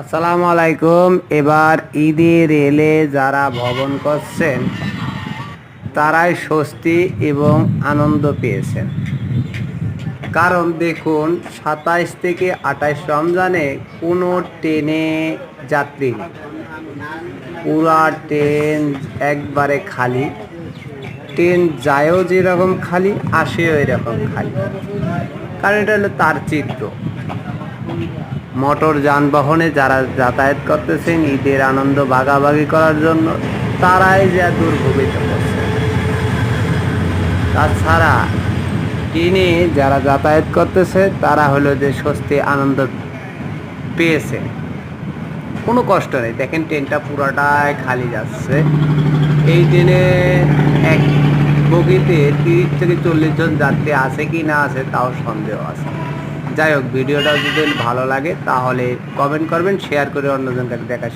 আসসালামু আলাইকুম। এবার ঈদে রেলে যারা ভ্রমণ করছেন তারাই স্বস্তি এবং আনন্দ পেয়েছেন। কারণ দেখুন, 27 থেকে 28 রমজানে কোনো ট্রেনে যাত্রী নেই, পুরা ট্রেন একবারে খালি। ট্রেন যায়ও যেরকম খালি, আসেও এরকম খালি। কারণ এটা হলো তার চিত্র। মোটর যানবাহনে যারা যাতায়াত করতেছেন ঈদের আনন্দ ভাগাভাগি করার জন্য, তারাই যা দুর্ভোগিত করছে। তাছাড়া ট্রেনে যারা যাতায়াত করতেছে তারা হলো যে স্বস্তি আনন্দ পেয়েছে, কোনো কষ্ট নেই। দেখেন ট্রেনটা পুরোটাই খালি যাচ্ছে। এই ট্রেনে এক বগিতে 30 থেকে 40 জন যাত্রী আছে কি না আছে তাও সন্দেহ আছে। যাই হোক, ভিডিওটা যদি ভালো লাগে তাহলে কমেন্ট করবেন, শেয়ার করে অন্যজনকে দেখার